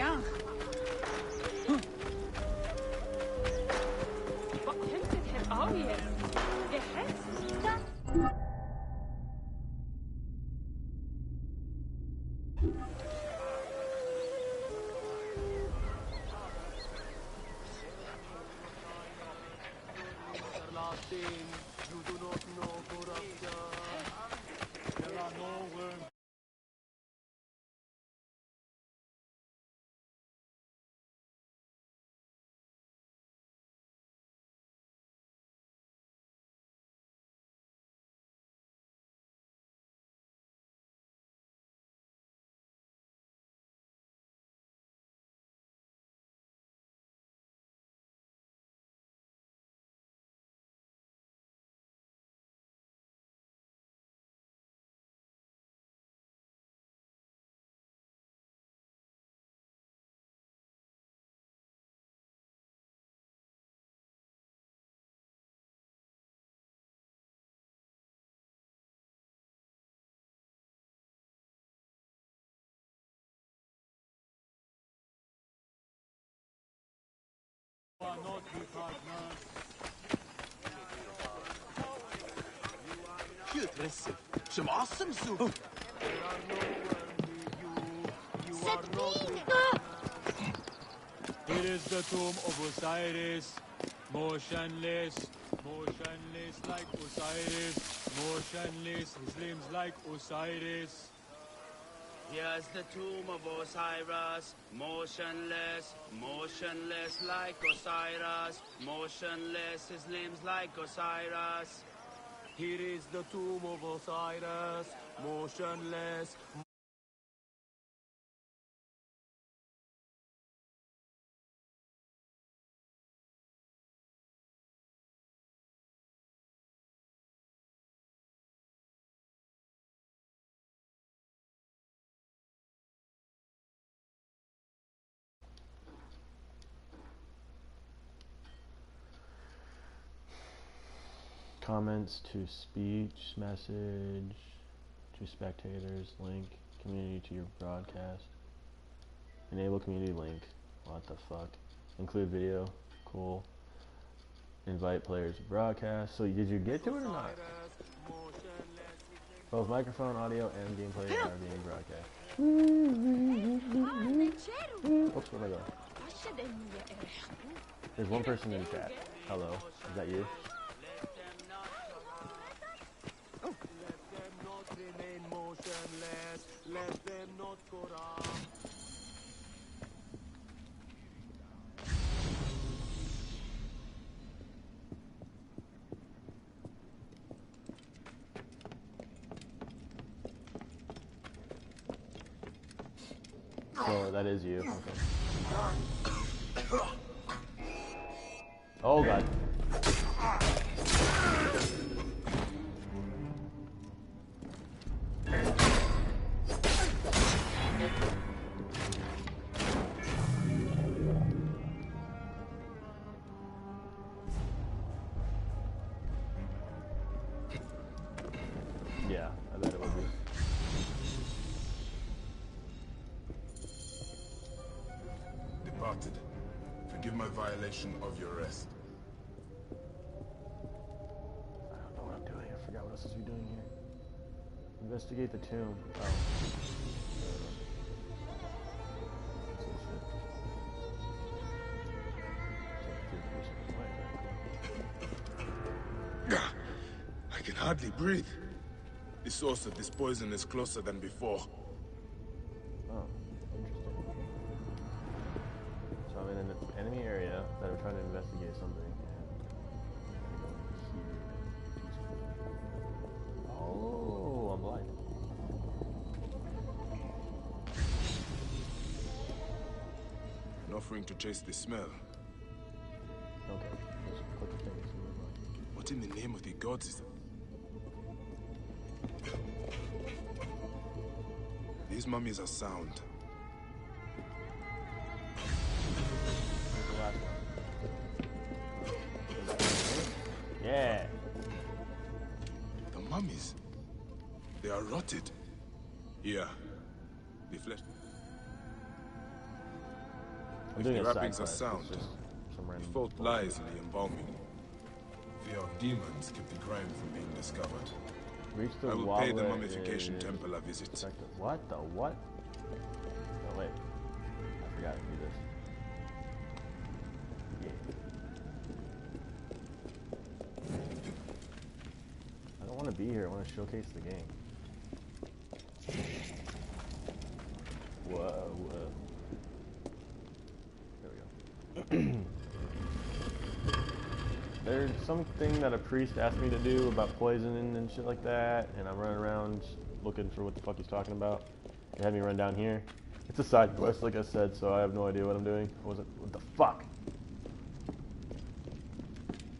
bien. Wat heeft het alweer? Je hebt dat. Here is the tomb of Osiris, motionless, motionless like Osiris, motionless, his limbs like Osiris. Here's the tomb of Osiris, motionless, motionless like Osiris, motionless, his limbs like Osiris. Here is the tomb of Osiris, motionless. Comments to speech, message to spectators, link, community to your broadcast. Enable community link. What the fuck? Include video. Cool. Invite players to broadcast. So did you get to it or not? Both microphone, audio, and gameplay are being broadcast. Oops, where'd I go? There's one person in chat. Hello. Is that you? Let them not corrupt. So that is you. Okay. Oh god. Yeah, I bet it would be. Departed. Forgive my violation of your rest. I don't know what I'm doing. I forgot what else is we doing here. Investigate the tomb. Oh. I can hardly breathe. The source of this poison is closer than before. Oh, interesting. So I'm in an enemy area that I'm trying to investigate something. Oh, I'm blind. An offering to chase the smell. Okay, just click the thing. What in the name of the gods is that? These mummies are sound. Where's the last one? Yeah. The mummies. They are rotted. Here. The flesh. I'm If doing the a side wrappings are quest. sound, It's just some the random fault bullshit. lies in the embalming. Fear of demons keep the crime from being discovered. Reach the I will pay the Wobble mummification is temple a visit. What the what? Oh wait, I forgot to do this. Yeah. I don't want to be here. I want to showcase the game. Whoa, whoa. There we go. There's something that a priest asked me to do about poisoning and shit like that, and I'm running around looking for what the fuck he's talking about. They had me run down here. It's a side quest, like I said, so I have no idea what I'm doing. What the fuck?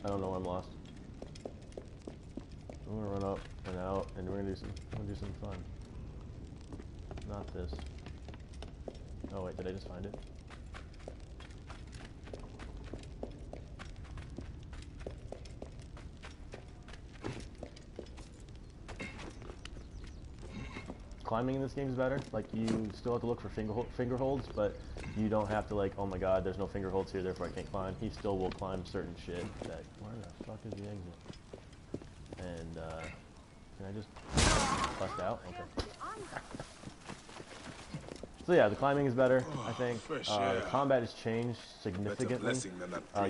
I don't know, I'm lost. I'm gonna run up and out, and we're gonna do some fun. Not this. Oh wait, did I just find it? Climbing in this game is better. Like, you still have to look for finger holds, but you don't have to, like, oh my god, there's no finger holds here, therefore I can't climb. He still will climb certain shit that, where the fuck is the exit? And, can I just bust out? Okay. So yeah, the climbing is better, I think. The combat has changed significantly.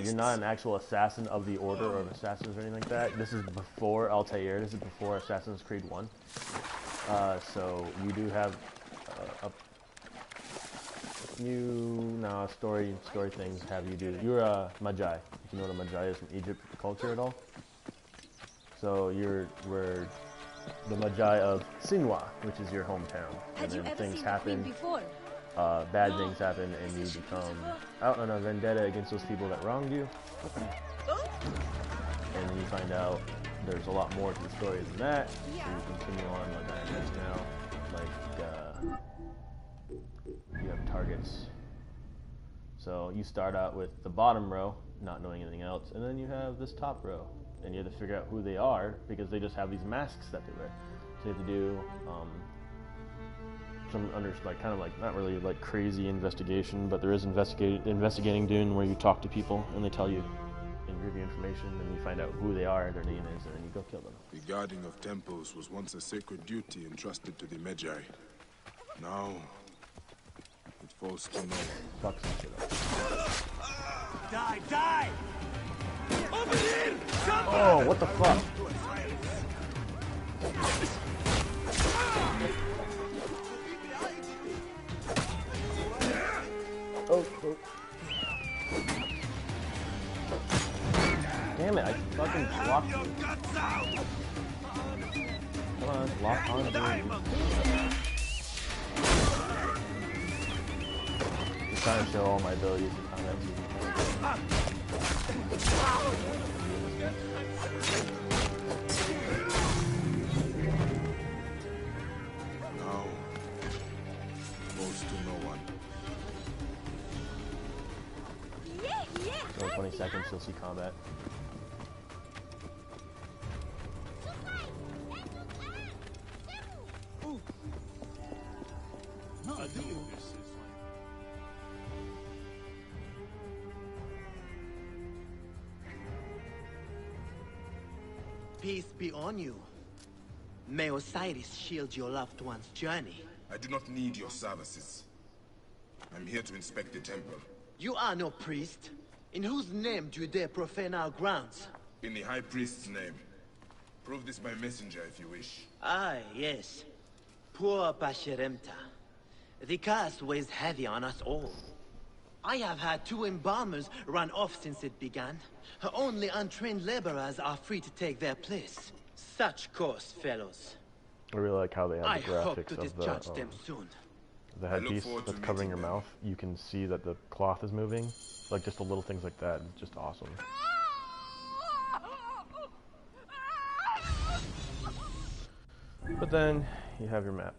You're not an actual assassin of the Order or of Assassins or anything like that. This is before Altair, this is before Assassin's Creed 1. So you do have story things have you do. You're a Magi, if you know what a Magi is from Egypt culture at all. So we're the Magi of Sinwa, which is your hometown. And then things happen, bad things happen, and you become out on a vendetta against those people that wronged you. And then you find out there's a lot more to the story than that, so you continue on like I am just now. Like, you have targets. So you start out with the bottom row, not knowing anything else, and then you have this top row, and you have to figure out who they are, because they just have these masks that they wear. So you have to do some kind of like, not really like crazy investigation, but there is investigating doing where you talk to people, and they tell you and give you information, and you find out who they are, their name is, and then you go kill them. The guarding of temples was once a sacred duty entrusted to the Magi. Now, it falls to no one. Fuck some shit up. Die! Die! Over here! Oh, what the fuck? Oh. Damn it, I fucking blocked you. Come on, lock on, dude. Just trying to show all my abilities and combat. Now, falls to no one. So in 20 seconds, you'll see combat. Peace be on you. May Osiris shield your loved one's journey. I do not need your services. I'm here to inspect the temple. You are no priest. In whose name do you dare profane our grounds? In the High Priest's name. Prove this by messenger if you wish. Ah, yes. Poor Pasheremta. The curse weighs heavy on us all. I have had 2 embalmers run off since it began. Only untrained laborers are free to take their place. Such course, fellows. I really like how they have I the hope graphics to of discharge them soon. the headpiece that's covering your mouth. You can see that the cloth is moving. Like, just the little things like that. It's just awesome. But then, you have your map.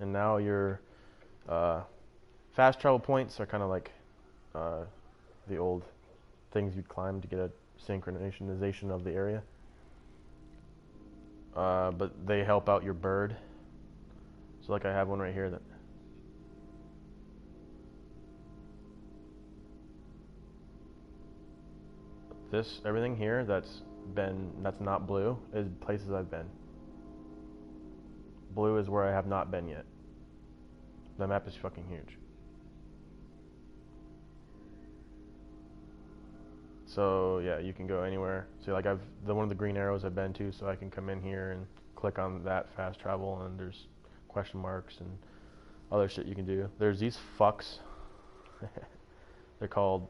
And now your fast travel points are kind of like the old things you'd climb to get a synchronization of the area. But they help out your bird. So like I have one right here that everything here that's not blue is places I've been. Blue is where I have not been yet. The map is fucking huge. So yeah, you can go anywhere. So like one of the green arrows I've been to, so I can come in here and click on that fast travel, and there's question marks and other shit you can do. There's these fucks. They're called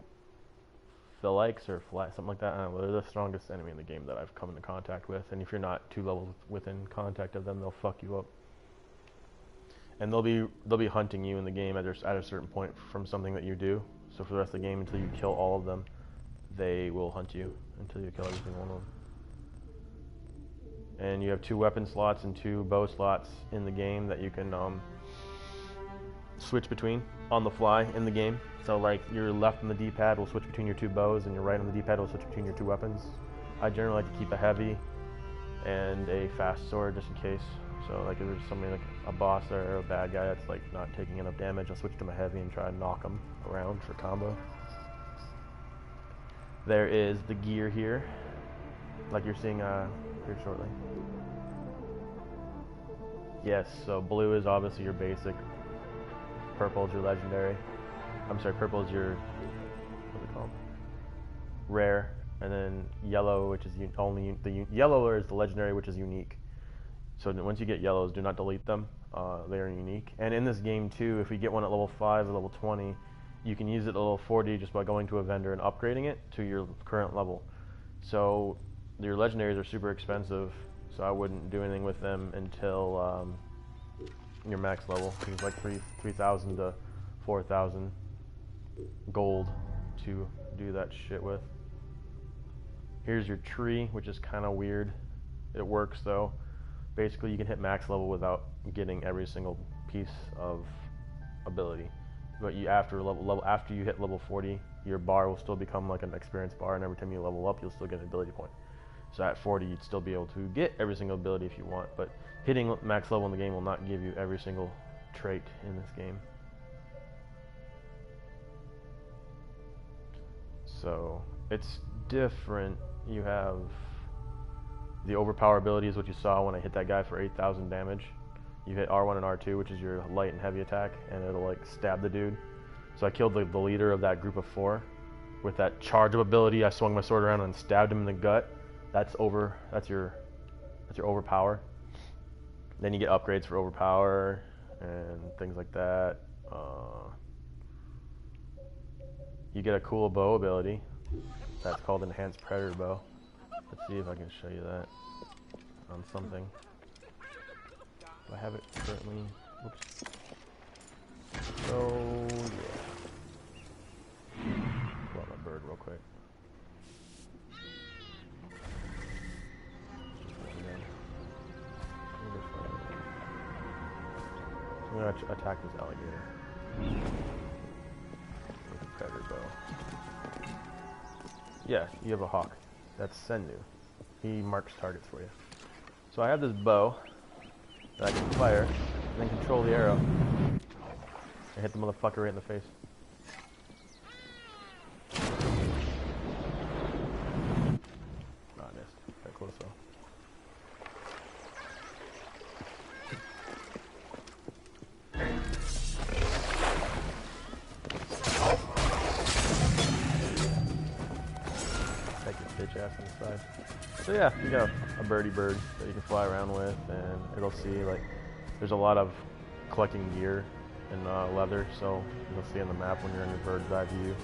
Philikes or something like that. I don't know. They're the strongest enemy in the game that I've come into contact with, and if you're not 2 levels within contact of them, they'll fuck you up. And they'll be hunting you in the game at a certain point from something that you do. So for the rest of the game, until you kill all of them, they will hunt you until you kill every single one of them. And you have 2 weapon slots and 2 bow slots in the game that you can switch between on the fly in the game. So like your left on the D-pad will switch between your 2 bows, and your right on the D-pad will switch between your 2 weapons. I generally like to keep a heavy and a fast sword just in case. So like if there's somebody like a boss or a bad guy that's like not taking enough damage, I'll switch to my heavy and try and knock them around for combo. There is the gear here, like you're seeing here shortly. Yes, so blue is obviously your basic, purple is your legendary. I'm sorry, purple is your, what's it called? Rare, and then yellow, which is yellow is the legendary, which is unique. So once you get yellows, do not delete them. They are unique. And in this game too, if you get one at level 5 or level 20, you can use it at level 40 just by going to a vendor and upgrading it to your current level. So your legendaries are super expensive, so I wouldn't do anything with them until your max level. It's like 3,000 to 4,000 gold to do that shit with. Here's your tree, which is kind of weird. It works though. Basically, you can hit max level without getting every single piece of ability. But after you hit level 40, your bar will still become like an experience bar, and every time you level up, you'll still get an ability point. So at 40, you'd still be able to get every single ability if you want, but hitting max level in the game will not give you every single trait in this game. So it's different. You have the overpower ability is what you saw when I hit that guy for 8,000 damage. You hit R1 and R2, which is your light and heavy attack, and it'll like stab the dude. So I killed the leader of that group of 4 with that charge of ability. I swung my sword around and stabbed him in the gut. That's your overpower. Then you get upgrades for overpower and things like that. You get a cool bow ability. That's called Enhanced Predator Bow. Let's see if I can show you that on something. I have it currently. Whoops. So yeah. Pull out my bird real quick. I'm gonna attack this alligator with a predator bow. Yeah, you have a hawk. That's Sennu. He marks targets for you. So I have this bow that I can fire, and then control the arrow, and hit the motherfucker right in the face. Oh, I missed. Got close though. Take your bitch ass on the side. So yeah, you got a birdie bird that you can fly around with, and it'll see like there's a lot of collecting gear and leather. So you'll see on the map when you're in your bird's eye view,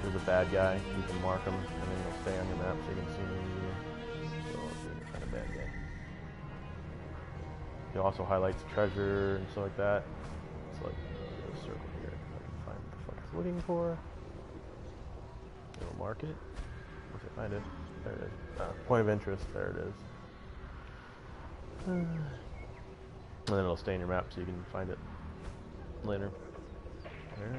there's a bad guy. You can mark him, and then he'll stay on your map so you can see him. So it's a kind of bad guy. It also highlights treasure and stuff like that. It's like a circle here. I can find what the fuck it's looking for. It'll mark it. Once I find it, there it is. Point of interest, there it is. And then it'll stay in your map so you can find it later. Point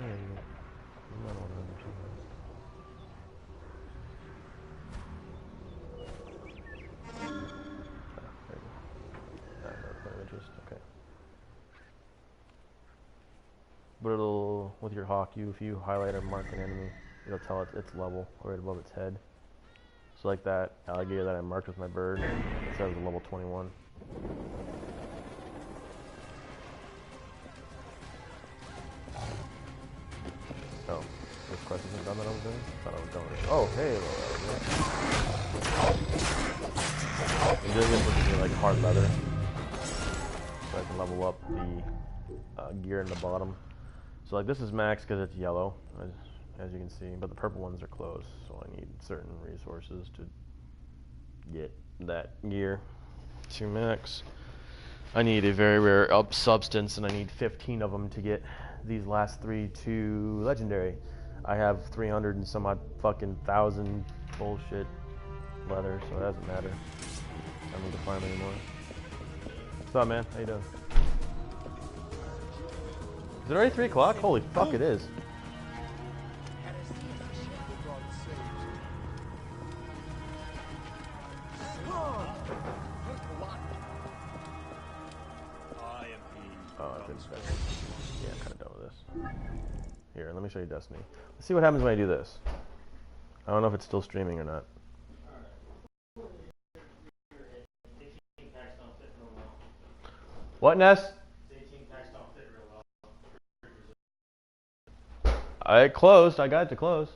of interest, okay. But with your hawk, if you highlight or mark an enemy, it'll tell it its level right above its head. So like that alligator that I marked with my bird, it says level 21. Oh, this quest isn't done that I was doing? I thought I was done with it. Oh, hey, I'm doing this with like hard leather, so I can level up the gear in the bottom. So like this is max because it's yellow, as you can see, but the purple ones are closed, so I need certain resources to get that gear to max. I need a very rare substance, and I need 15 of them to get these last 3 to legendary. I have 300 and some odd fucking thousand bullshit leather, so it doesn't matter. I don't need to farm anymore. What's up, man? How you doing? Is it already 3 o'clock? Holy fuck, it is. Oh, I didn't expect it. Yeah, I'm kind of done with this. Here, let me show you Destiny. Let's see what happens when I do this. I don't know if it's still streaming or not. What, Ness? I closed. I got it to close.